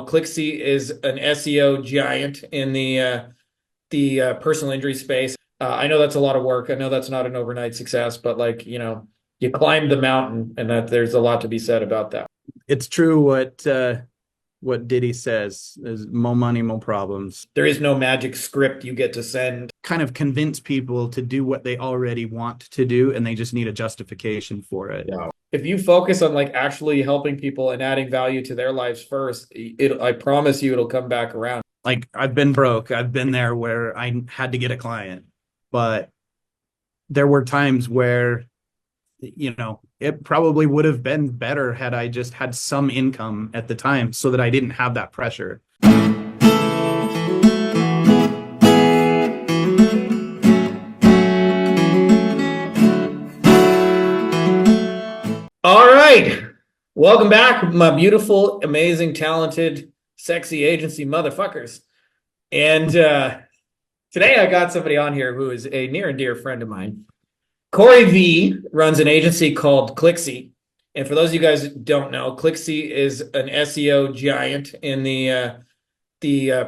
Clicksy is an SEO giant in the personal injury space. I know that's a lot of work. I know that's not an overnight success, but you climb the mountain, and that there's a lot to be said about that. It's true what Diddy says. There's more money, more problems. There is no magic script you get to send. Kind of convince people to do what they already want to do, and they just need a justification for it. Yeah. If you focus on actually helping people and adding value to their lives first, I promise you it'll come back around. Like, I've been broke. I've been there where I had to get a client, but there were times where it probably would have been better had I just had some income at the time so that I didn't have that pressure. All right. Welcome back, my beautiful, amazing, talented, sexy agency motherfuckers. And today I got somebody on here who is a near and dear friend of mine. Corey V runs an agency called Clicksy. And for those of you guys who don't know, Clicksy is an SEO giant in the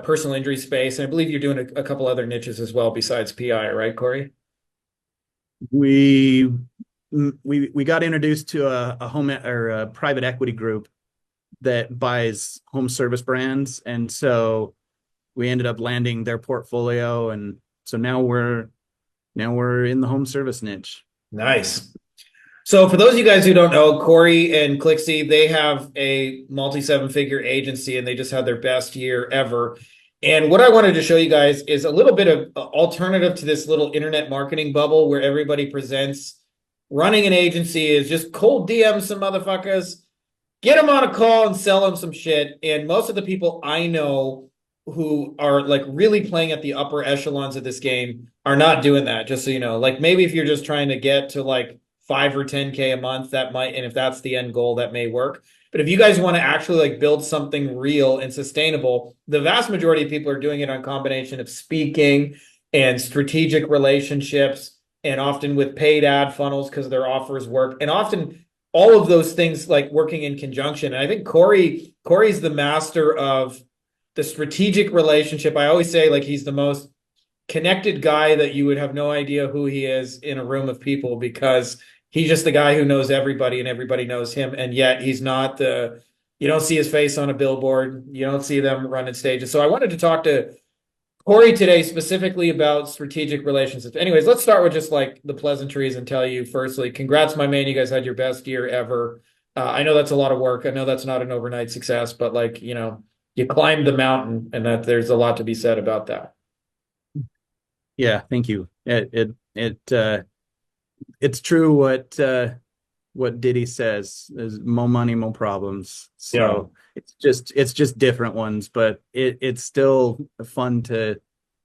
personal injury space. And I believe you're doing a couple other niches as well besides PI, right, Corey? We got introduced to a home or a private equity group that buys home service brands, and so we ended up landing their portfolio, and so now we're in the home service niche. Nice. So for those of you guys who don't know, Corey and Clicksy, they have a multi-seven-figure agency, and they just had their best year ever. And what I wanted to show you guys is a little bit of alternative to this little internet marketing bubble where everybody presents running an agency is just cold DM some motherfuckers, get them on a call and sell them some shit. And most of the people I know who are really playing at the upper echelons of this game are not doing that, just so you know. Maybe if you're just trying to get to 5 or 10K a month, that might, and if that's the end goal, that may work. But if you guys want to actually build something real and sustainable, the vast majority of people are doing it on a combination of speaking and strategic relationships, and often with paid ad funnels because their offers work, and often all of those things working in conjunction. And I think Corey's the master of the strategic relationship. I always say he's the most connected guy that you would have no idea who he is in a room of people, because he's just the guy who knows everybody and everybody knows him. And yet he's not you don't see his face on a billboard. You don't see them running stages. So I wanted to talk to Corey today specifically about strategic relationships. Anyways, let's start with just the pleasantries and tell you firstly, congrats, my man. You guys had your best year ever. I know that's a lot of work. I know that's not an overnight success, but you climbed the mountain, and that there's a lot to be said about that. Yeah, thank you. It's true what Diddy says. There's more money, more problems. So yeah. It's just different ones, but it's still fun to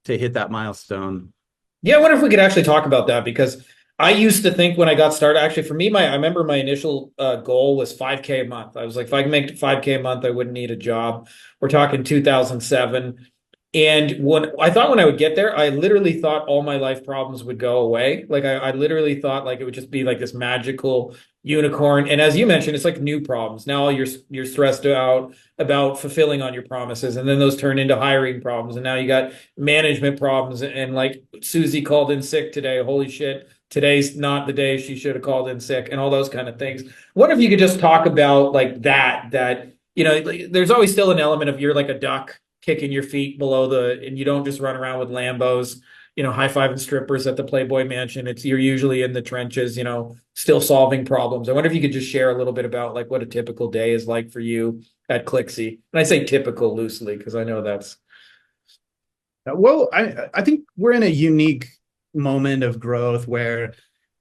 hit that milestone. Yeah, I wonder if we could actually talk about that, because I used to think when I got started, actually for me, I remember my initial goal was 5K a month. I was like, if I can make 5K a month, I wouldn't need a job. We're talking 2007. And when I would get there, I literally thought all my life problems would go away. I literally thought it would just be this magical unicorn. And as you mentioned, it's new problems. Now you're stressed out about fulfilling on your promises, and then those turn into hiring problems. And now you got management problems. And Susie called in sick today. Holy shit. Today's not the day she should have called in sick, and all those kind of things. What if you could just talk about that there's always still an element of you're like a duck kicking your feet and you don't just run around with Lambos, high-fiving strippers at the Playboy Mansion. You're usually in the trenches, still solving problems. I wonder if you could just share a little bit about what a typical day is like for you at Clicksy. And I say typical loosely because I know that's. Well, I think we're in a unique moment of growth where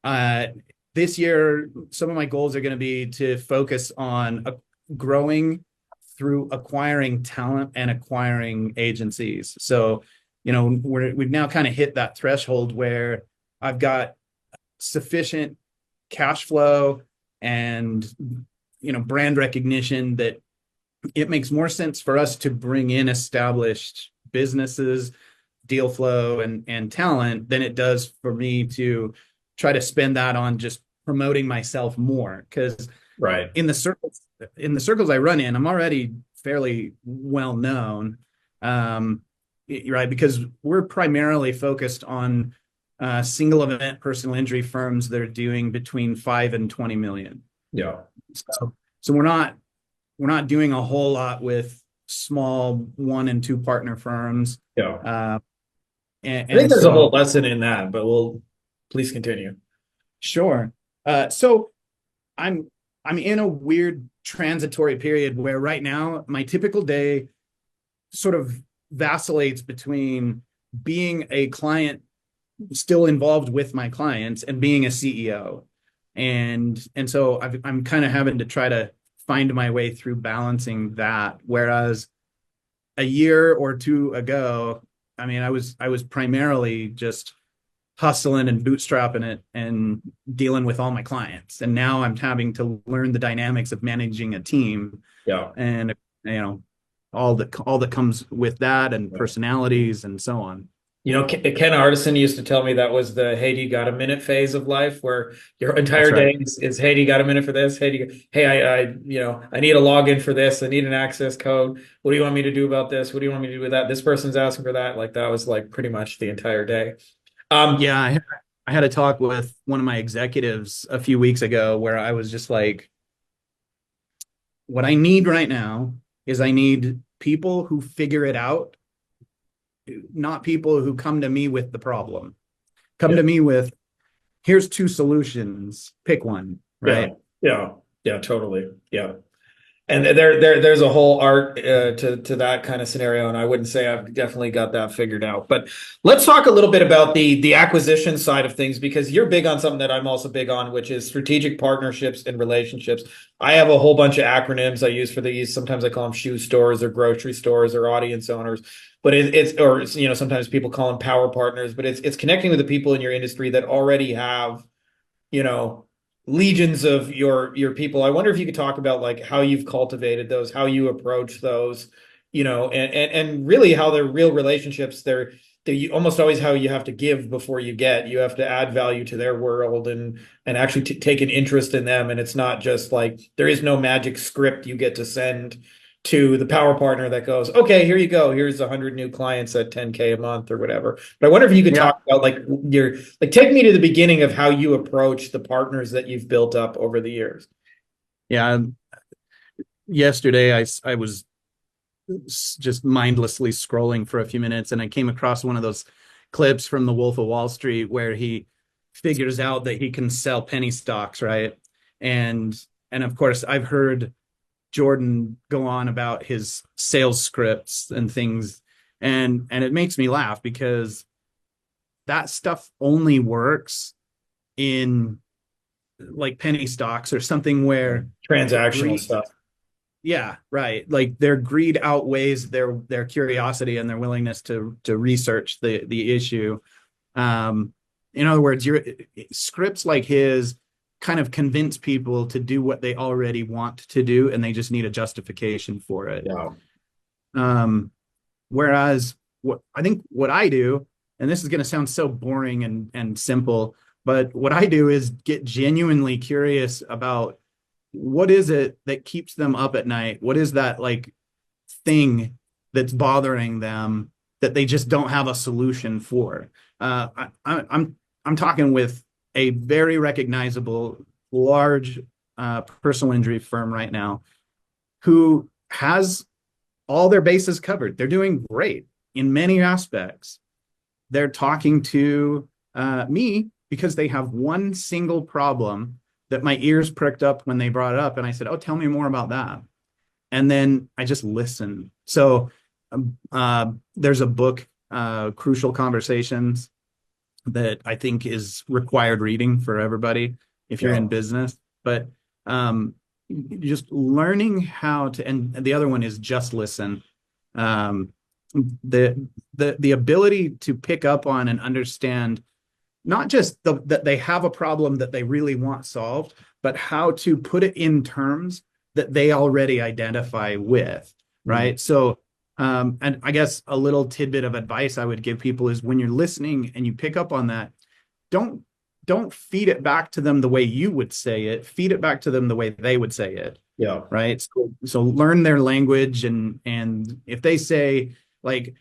this year, some of my goals are going to be to focus on growing through acquiring talent and acquiring agencies. So, we've now kind of hit that threshold where I've got sufficient cash flow and, brand recognition that it makes more sense for us to bring in established businesses, deal flow, and talent than it does for me to try to spend that on just promoting myself more. Because right in the circles I run in, I'm already fairly well known, right? Because we're primarily focused on single event personal injury firms that are doing between 5 and 20 million. Yeah. So we're not doing a whole lot with small 1 and 2 partner firms. Yeah. I think And there's a whole so, lesson in that, but please continue. sure. So I'm in a weird transitory period where right now my typical day sort of vacillates between being a client still involved with my clients and being a CEO. And so I'm kind of having to try to find my way through balancing that. Whereas a year or two ago, I mean, I was primarily just hustling and bootstrapping it and dealing with all my clients. And now I'm having to learn the dynamics of managing a team Yeah. and all that comes with that, and personalities and so on. Ken Artisan used to tell me that was the "Hey, do you got a minute" phase of life, where your That's entire right. day is "Hey, do you got a minute for this? Hey, I need a login for this. I need an access code. What do you want me to do about this? What do you want me to do with that? This person's asking for that." Like that was like pretty much the entire day. Um, Yeah, I had a talk with one of my executives a few weeks ago where I was just like, what I need right now is I need people who figure it out, not people who come to me with the problem. Come yeah, to me with, here's 2 solutions, pick one, yeah, right? yeah, yeah, totally. Yeah. And there's a whole art to that kind of scenario, and I wouldn't say I've definitely got that figured out. But let's talk a little bit about the acquisition side of things, because you're big on something that I'm also big on, which is strategic partnerships and relationships. I have a whole bunch of acronyms I use for these. Sometimes I call them shoe stores or grocery stores or audience owners, but sometimes people call them power partners. But it's connecting with the people in your industry that already have you know legions of your people. I wonder if you could talk about like how you've cultivated those, how you approach those, and really how they're real relationships. They're almost always how you have to give before you get. You have to add value to their world and actually take an interest in them. And it's not just like there is no magic script you get to send to the power partner that goes, okay, here you go. Here's 100 new clients at 10K a month or whatever. But I wonder if you could Yeah. talk about like take me to the beginning of how you approach the partners that you've built up over the years. Yeah. Yesterday, I was just mindlessly scrolling for a few minutes, and I came across one of those clips from The Wolf of Wall Street where he figures out that he can sell penny stocks, right? And of course, I've heard Jordan go on about his sales scripts and things, and it makes me laugh because that stuff only works in like penny stocks or something where Transactional greed, stuff. yeah, right, like their greed outweighs their curiosity and their willingness to research the issue. um in other words, your scripts like his kind of convince people to do what they already want to do, and they just need a justification for it. Yeah. um Whereas what I do, and this is going to sound so boring and simple, but what I do is get genuinely curious about what is it that keeps them up at night? What is that like thing that's bothering them that they just don't have a solution for? I'm talking with a very recognizable large personal injury firm right now who has all their bases covered. They're doing great in many aspects. They're talking to me because they have one single problem that my ears pricked up when they brought it up. And I said, oh, tell me more about that. And then I just listen. So there's a book, Crucial Conversations, that I think is required reading for everybody if you're Yeah. in business. But just learning how to, and the other one is Just Listen. Um, the ability to pick up on and understand not just that they have a problem that they really want solved, but how to put it in terms that they already identify with, Mm. right? So, and I guess a little tidbit of advice I would give people is when you're listening and you pick up on that, don't feed it back to them the way you would say it. Feed it back to them the way they would say it. Yeah. right? So learn their language, and if they say, like,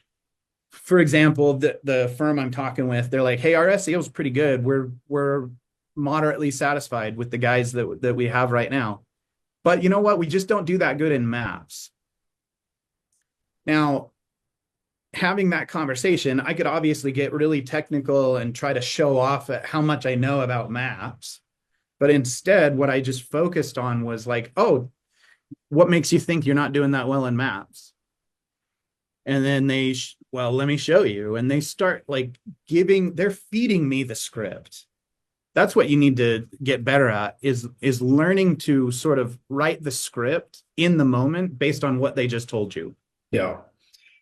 for example, the firm I'm talking with, they're like, hey, our SEO is pretty good. We're moderately satisfied with the guys that we have right now. But you know what? We just don't do that good in maps. Now, having that conversation, I could obviously get really technical and try to show off at how much I know about maps. But instead, what I just focused on was like, oh, what makes you think you're not doing that well in maps? And then well, let me show you. And they start like they're feeding me the script. That's what you need to get better at, is learning to sort of write the script in the moment based on what they just told you. Yeah.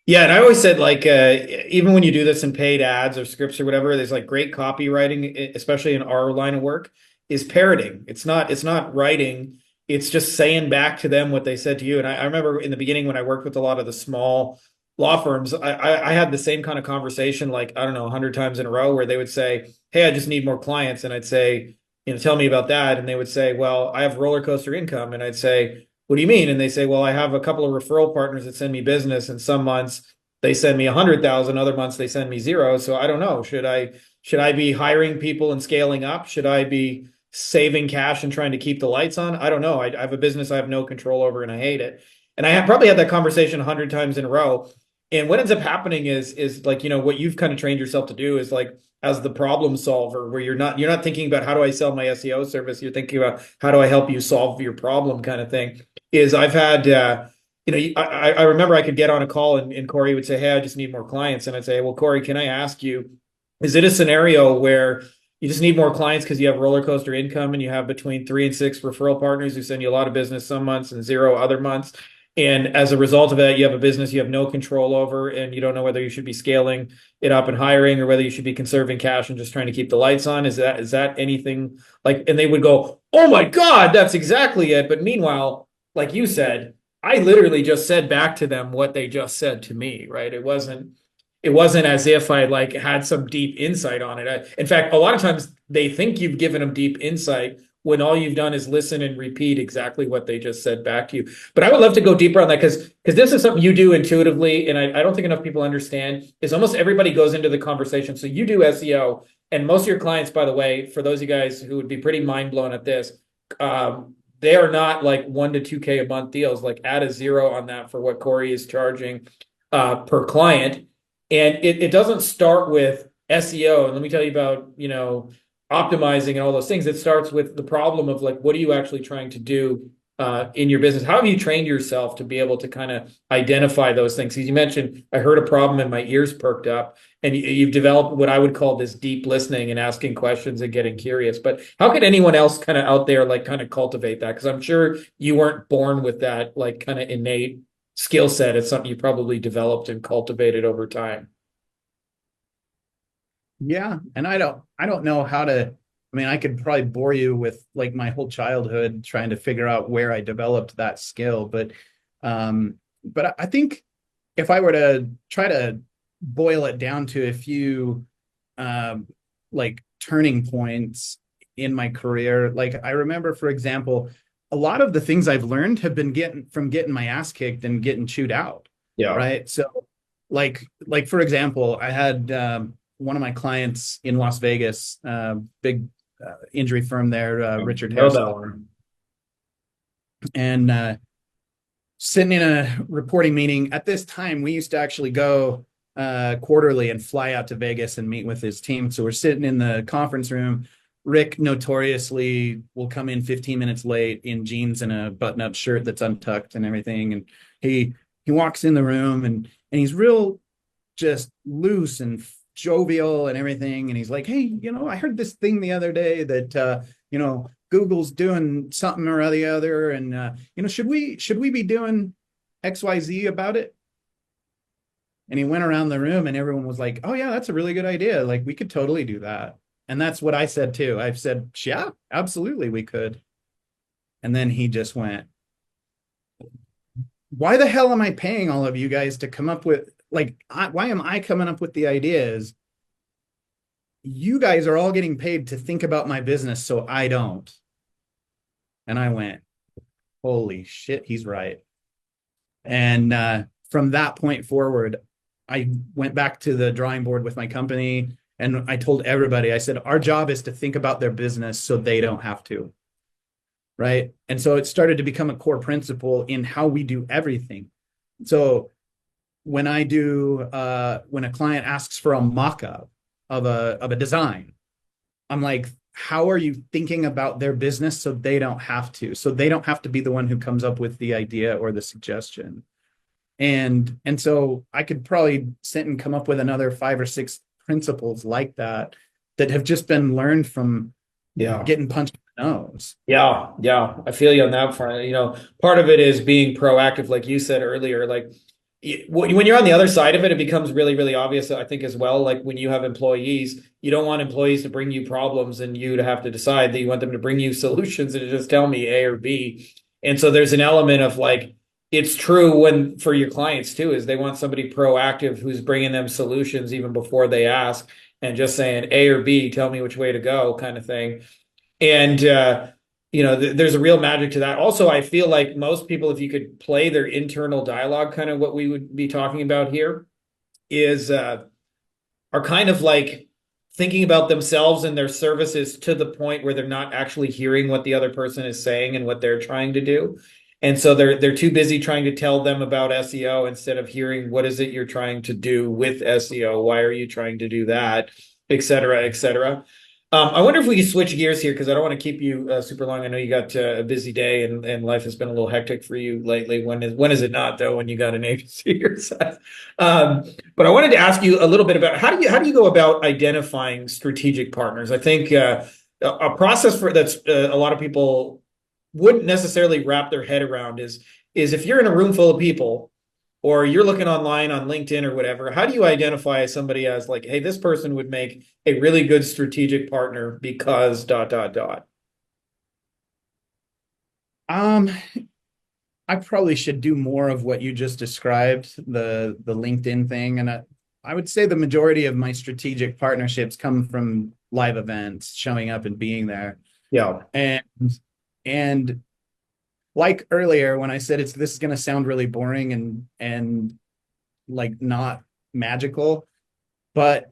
Yeah, and I always said like even when you do this in paid ads or scripts or whatever, there's like great copywriting, especially in our line of work, is parroting. It's not writing. It's just saying back to them what they said to you. And I remember in the beginning when I worked with a lot of the small law firms, I had the same kind of conversation, like, I don't know, 100 times in a row, where they would say, "Hey, I just need more clients," and I'd say, tell me about that, and they would say, "Well, I have roller coaster income," and I'd say, "What do you mean?" And they say, "Well, I have a couple of referral partners that send me business, and some months they send me 100,000, other months they send me zero. So I don't know. Should I be hiring people and scaling up? Should I be saving cash and trying to keep the lights on? I don't know. I have a business I have no control over and I hate it." And I have probably had that conversation 100 times in a row. And what ends up happening is like, what you've kind of trained yourself to do is like, as the problem solver, where you're not thinking about how do I sell my SEO service, you're thinking about how do I help you solve your problem, kind of thing. Is I've had I remember I could get on a call and Corey would say, "Hey, I just need more clients," and I'd say, "Well, Corey, can I ask you, is it a scenario where you just need more clients because you have roller coaster income and you have between 3 and 6 referral partners who send you a lot of business some months and zero other months? And as a result of that, you have a business you have no control over, and you don't know whether you should be scaling it up and hiring or whether you should be conserving cash and just trying to keep the lights on. Is that anything like?" And they would go, "Oh my God, that's exactly it." But meanwhile, like you said, I literally just said back to them what they just said to me, right? It wasn't as if I like had some deep insight on it. In fact, a lot of times they think you've given them deep insight when all you've done is listen and repeat exactly what they just said back to you. But I would love to go deeper on that, because this is something you do intuitively, and I don't think enough people understand, is almost everybody goes into the conversation. So you do SEO, and most of your clients, by the way, for those of you guys who would be pretty mind blown at this, they are not like 1 to 2K a month deals. Like, add a zero on that for what Corey is charging per client. And it doesn't start with SEO. And let me tell you about, optimizing and all those things. It starts with the problem of like, what are you actually trying to do in your business? How have you trained yourself to be able to kind of identify those things? Because you mentioned, I heard a problem and my ears perked up, and you've developed what I would call this deep listening and asking questions and getting curious. But how could anyone else kind of out there like kind of cultivate that? Because I'm sure you weren't born with that like kind of innate skill set. It's something you probably developed and cultivated over time. Yeah, and I don't know how to. I mean, I could probably bore you with like my whole childhood trying to figure out where I developed that skill, but I think if I were to try to boil it down to a few um like turning points in my career, like I remember, for example, a lot of the things I've learned have been getting my ass kicked and getting chewed out, Yeah. right? So like for example, I had one of my clients in Las Vegas, big injury firm there, Richard Know Harris, that one. and sitting in a reporting meeting. At this time, we used to actually go quarterly and fly out to Vegas and meet with his team. So we're sitting in the conference room. Rick notoriously will come in 15 minutes late in jeans and a button-up shirt that's untucked and everything. And he walks in the room, and he's real just loose and jovial and everything. And he's like, "Hey, I heard this thing the other day that Google's doing something or the other, and should we be doing XYZ about it?" And he went around the room and everyone was like, "Oh yeah, that's a really good idea. Like, we could totally do that." And that's what I said too. I've said, "Yeah, absolutely we could." And then he just went, "Why the hell am I paying all of you guys to come up with, like, why am I coming up with the ideas? You guys are all getting paid to think about my business, so I don't." And I went, holy shit, he's right. And from that point forward, I went back to the drawing board with my company and I told everybody, I said, our job is to think about their business so they don't have to. Right. And so it started to become a core principle in how we do everything. So when when a client asks for a mock-up of a design, I'm like, how are you thinking about their business so they don't have to? So they don't have to be the one who comes up with the idea or the suggestion. And so I could probably sit and come up with another 5 or 6 principles like that that have just been learned from Yeah. getting punched in the nose. Yeah, yeah, I feel you on that front. Part of it is being proactive, like you said earlier. Like when you're on the other side of it, it becomes really, really obvious, I think, as well. Like when you have employees, you don't want employees to bring you problems and you to have to decide that you want them to bring you solutions and to just tell me A or B. And so there's an element of like, it's true when for your clients too, is they want somebody proactive who's bringing them solutions even before they ask and just saying A or B, tell me which way to go kind of thing. And there's a real magic to that. Also, I feel like most people, if you could play their internal dialogue, kind of what we would be talking about here, is are kind of like thinking about themselves and their services to the point where they're not actually hearing what the other person is saying and what they're trying to do. And so they're too busy trying to tell them about SEO instead of hearing what is it you're trying to do with SEO? Why are you trying to do that? Et cetera, et cetera. I wonder if we could switch gears here because I don't want to keep you super long. I know you got a busy day and life has been a little hectic for you lately. When is it not though? When you got an agency your size. But I wanted to ask you a little bit about how do you go about identifying strategic partners? I think a process for that's a lot of people wouldn't necessarily wrap their head around is if you're in a room full of people or you're looking online on LinkedIn or whatever, how do you identify somebody as like, hey, this person would make a really good strategic partner because ... Um, I probably should do more of what you just described, the LinkedIn thing. And I would say the majority of my strategic partnerships come from live events, showing up and being there. Yeah. And like earlier when I said this is going to sound really boring and like not magical, but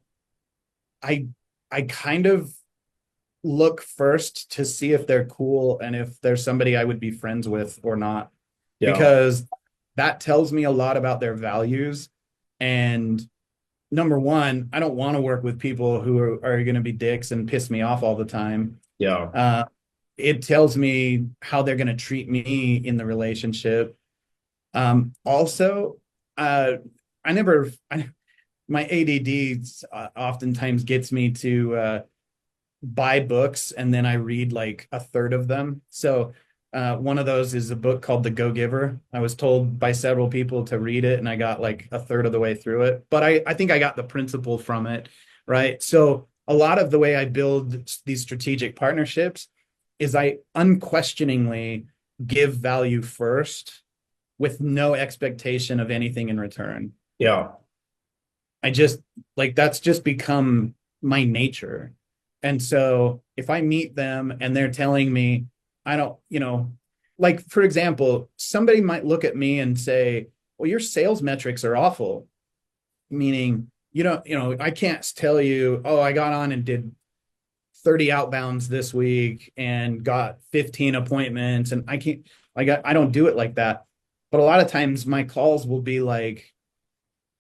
I I kind of look first to see if they're cool and if there's somebody I would be friends with or not, Yeah. because that tells me a lot about their values. And number one, I don't want to work with people who are going to be dicks and piss me off all the time. Yeah. It tells me how they're going to treat me in the relationship. Also, my ADD oftentimes gets me to buy books and then I read like a third of them. So one of those is a book called The Go-Giver. I was told by several people to read it and I got like a third of the way through it. But I think I got the principle from it, right? So a lot of the way I build these strategic partnerships is I unquestioningly give value first with no expectation of anything in return. Yeah. I just like that's just become my nature. And so if I meet them and they're telling me, I don't, like for example, somebody might look at me and say, well, your sales metrics are awful. Meaning, I can't tell you, oh, I got on and did 30 outbounds this week and got 15 appointments. And I don't do it like that. But a lot of times my calls will be like,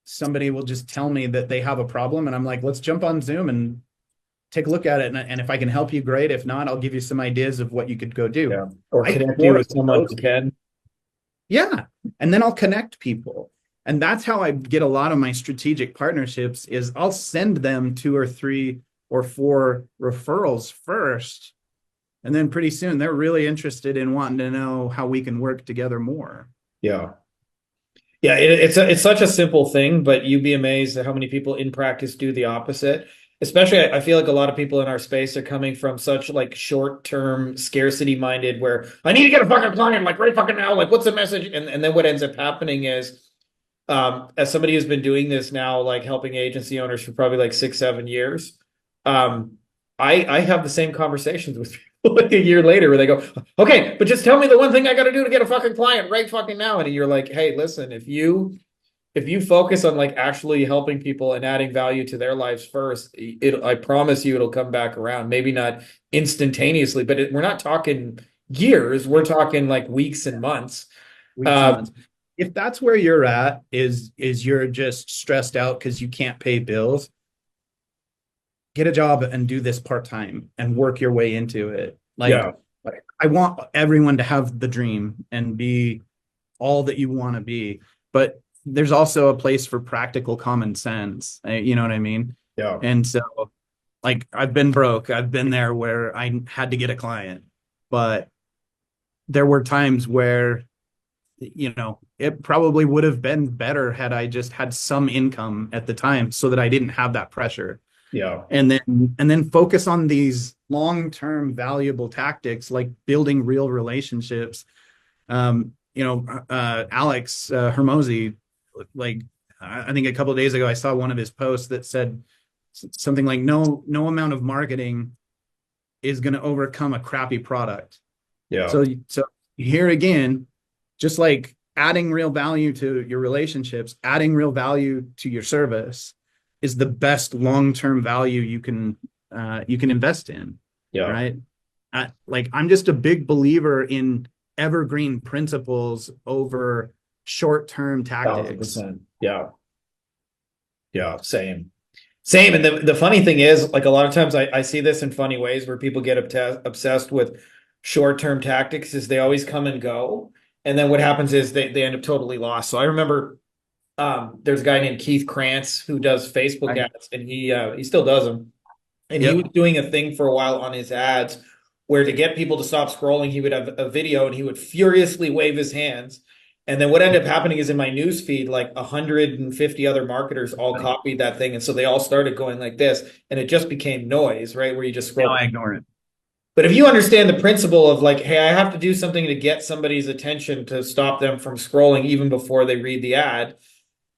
somebody will just tell me that they have a problem. And I'm like, let's jump on Zoom and take a look at it. And if I can help you, great. If not, I'll give you some ideas of what you could go do. Yeah. Or connect you with someone who can. Yeah. And then I'll connect people. And that's how I get a lot of my strategic partnerships is I'll send them 2 or 3 or 4 referrals first. And then pretty soon they're really interested in wanting to know how we can work together more. Yeah. Yeah, it's such a simple thing, but you'd be amazed at how many people in practice do the opposite. Especially, I feel like a lot of people in our space are coming from such like short-term scarcity minded where I need to get a fucking client like right fucking now, like what's the message? And then what ends up happening is as somebody who's been doing this now, like helping agency owners for probably like 6, 7 years, I have the same conversations with people like a year later where they go, okay, but just tell me the one thing I got to do to get a fucking client right fucking now. And you're like, hey, listen, if you focus on like actually helping people and adding value to their lives first, I promise you it'll come back around. Maybe not instantaneously, but we're not talking years. We're talking like weeks and months. Weeks and months. If that's where you're at, is you're just stressed out because you can't pay bills, get a job and do this part-time and work your way into it. Yeah. I want everyone to have the dream and be all that you want to be, but there's also a place for practical common sense. You know what I mean? Yeah. And so, like, I've been broke. I've been there where I had to get a client, but there were times where, it probably would have been better had I just had some income at the time so that I didn't have that pressure. Yeah. And then focus on these long-term valuable tactics like building real relationships. Alex Hermosi, like, I think a couple of days ago I saw one of his posts that said something like no amount of marketing is going to overcome a crappy product. Yeah. So here again, just like adding real value to your relationships, adding real value to your service is the best long-term value you can invest in. Yeah. Right. I'm just a big believer in evergreen principles over short-term tactics. 1,000%. Yeah. Yeah. Same. And the funny thing is, like, a lot of times I see this in funny ways where people get obsessed with short-term tactics is they always come and go. And then what happens is they end up totally lost. So I remember there's a guy named Keith Krantz who does Facebook ads, and he still does them. And he was doing a thing for a while on his ads where to get people to stop scrolling, he would have a video and he would furiously wave his hands. And then what ended up happening is in my news feed, like 150 other marketers all copied that thing. And so they all started going like this, and it just became noise, right? Where you just scroll. No, I ignore it. But if you understand the principle of like, hey, I have to do something to get somebody's attention to stop them from scrolling even before they read the ad,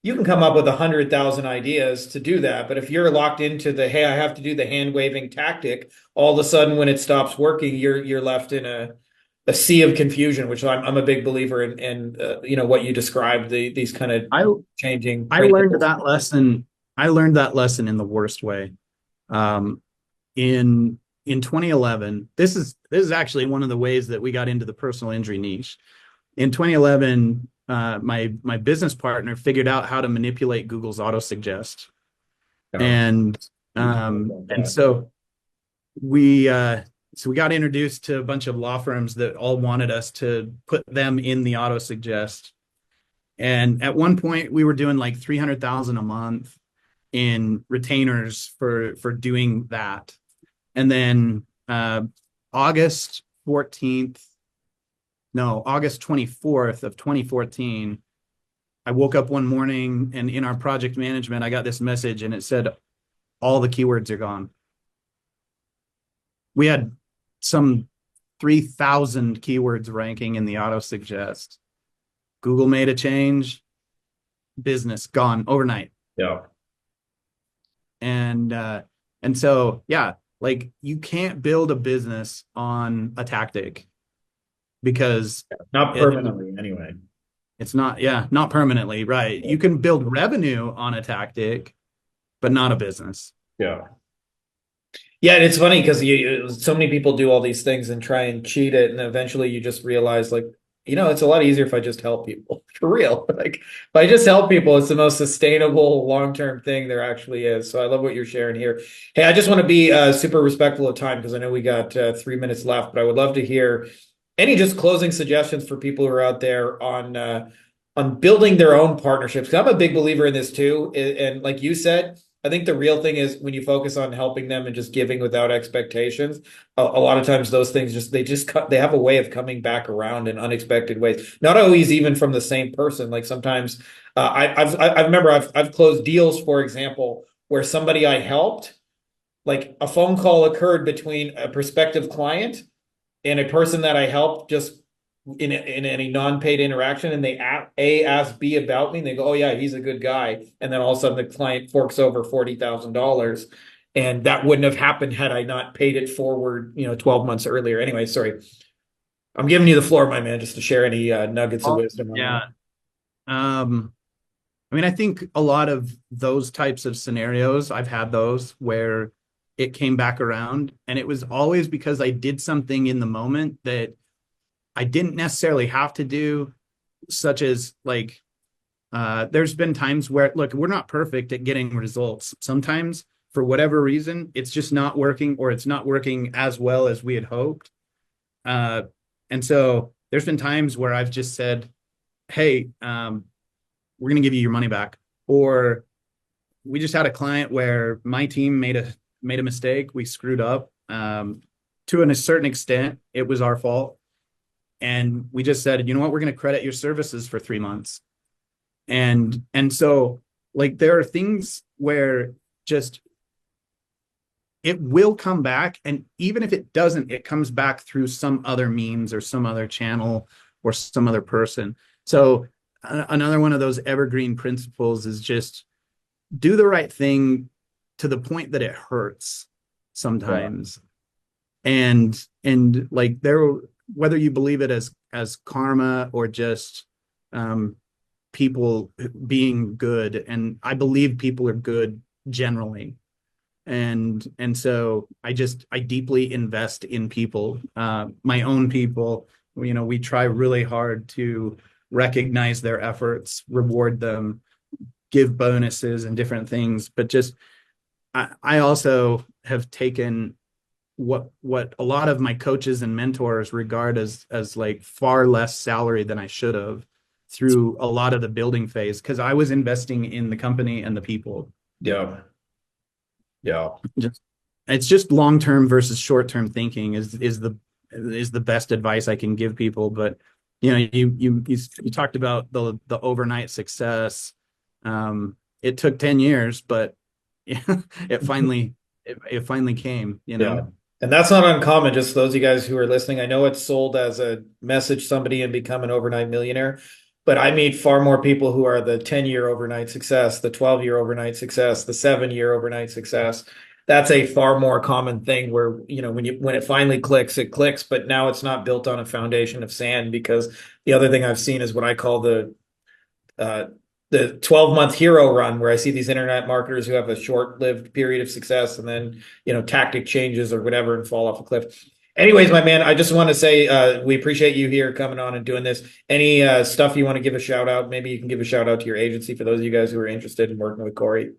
you can come up with 100,000 ideas to do that. But if you're locked into the, hey, I have to do the hand waving tactic, all of a sudden when it stops working, you're left in a sea of confusion, which I'm a big believer in what you described, these kind of changing principles. I learned that lesson in the worst way. In 2011, this is actually one of the ways that we got into the personal injury niche. In 2011, my business partner figured out how to manipulate Google's auto suggest, and so we got introduced to a bunch of law firms that all wanted us to put them in the auto suggest. And at one point, we were doing like $300,000 a month in retainers for doing that. And then August 24th of 2014, I woke up one morning and in our project management, I got this message and it said, all the keywords are gone. We had some 3,000 keywords ranking in the auto suggest. Google made a change, business gone overnight. Yeah. And so, yeah, like you can't build a business on a tactic because not permanently anyway. It's not permanently, right? You can build revenue on a tactic, but not a business. Yeah. Yeah, and it's funny because so many people do all these things and try and cheat it, and eventually you just realize, like, it's a lot easier if I just help people. For real. Like, if I just help people, it's the most sustainable long-term thing there actually is. So I love what you're sharing here. Hey, I just want to be super respectful of time because I know we got 3 minutes left, but I would love to hear any just closing suggestions for people who are out there on building their own partnerships. 'Cause I'm a big believer in this too. And like you said, I think the real thing is when you focus on helping them and just giving without expectations, a lot of times those things they have a way of coming back around in unexpected ways. Not always even from the same person. Like sometimes I remember I've closed deals, for example, where somebody I helped, like a phone call occurred between a prospective client and a person that I helped just in any non-paid interaction, and they ask B about me, and they go, oh yeah, he's a good guy, and then all of a sudden the client forks over $40,000, And that wouldn't have happened had I not paid it forward, 12 months earlier. Anyway, sorry. I'm giving you the floor, my man, just to share any nuggets of Oh, wisdom on that. yeah. Um, I mean, I think a lot of those types of scenarios, I've had those where it came back around, and it was always because I did something in the moment that I didn't necessarily have to do, such as like, there's been times where, look, we're not perfect at getting results. Sometimes, for whatever reason, it's just not working, or it's not working as well as we had hoped. Uh, and so there's been times where I've just said, hey, we're going to give you your money back. Or we just had a client where my team made a mistake. We screwed up. To a certain extent, it was our fault. And we just said, you know what, we're going to credit your services for 3 months. And so like there are things where just it will come back. And even if it doesn't, it comes back through some other means or some other channel or some other person. So another one of those evergreen principles is just do the right thing to the point that it hurts Yeah. sometimes. And like there, whether you believe it as karma or just people being good, and I believe people are good generally. And so I deeply invest in people, my own people. We try really hard to recognize their efforts, reward them, give bonuses and different things. But just I also have taken what a lot of my coaches and mentors regard as like far less salary than I should have through a lot of the building phase, because I was investing in the company and the people. Yeah. Yeah. Just it's just long-term versus short-term thinking is the best advice I can give people. But you talked about the overnight success. It took 10 years, but it finally it finally came, Yeah. And that's not uncommon, just those of you guys who are listening. I know it's sold as a message somebody and become an overnight millionaire, but I meet far more people who are the 10-year overnight success, the 12-year overnight success, the 7-year overnight success. That's a far more common thing where, when it finally clicks, it clicks, but now it's not built on a foundation of sand. Because the other thing I've seen is what I call uh, the 12-month hero run, where I see these internet marketers who have a short-lived period of success and then, tactic changes or whatever and fall off a cliff. Anyways, my man, I just want to say we appreciate you here coming on and doing this. Any stuff you want to give a shout out? Maybe you can give a shout out to your agency for those of you guys who are interested in working with Corey.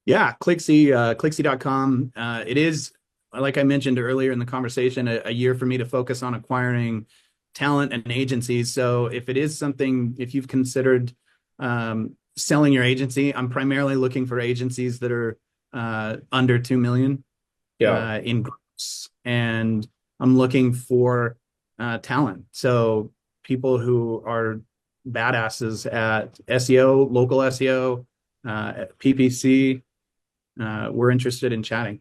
Yeah, Clicksy, Clicksy.com. It is, like I mentioned earlier in the conversation, a year for me to focus on acquiring talent and agencies. So if you've considered selling your agency, I'm primarily looking for agencies that are under 2 million Yeah. in gross, and I'm looking for talent. So people who are badasses at SEO, local SEO, PPC. We're interested in chatting.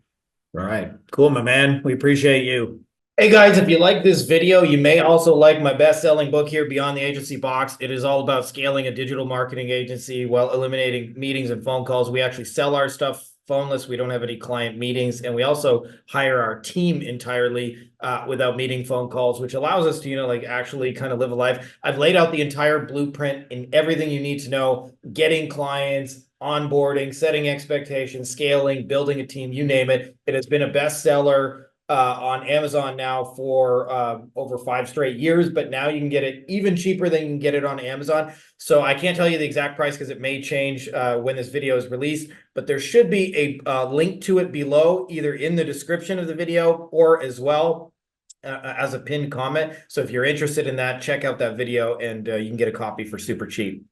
All right. Cool, my man. We appreciate you. Hey guys, if you like this video, you may also like my best-selling book here, Beyond the Agency Box. It is all about scaling a digital marketing agency while eliminating meetings and phone calls. We actually sell our stuff phoneless. We don't have any client meetings, and we also hire our team entirely without meeting phone calls, which allows us to, actually kind of live a life. I've laid out the entire blueprint in everything you need to know: getting clients, onboarding, setting expectations, scaling, building a team, you name it. It has been a bestseller on Amazon now for over 5 straight years, but now you can get it even cheaper than you can get it on Amazon. So I can't tell you the exact price because it may change when this video is released, but there should be a link to it below, either in the description of the video or as well as a pinned comment. So if you're interested in that, check out that video and you can get a copy for super cheap.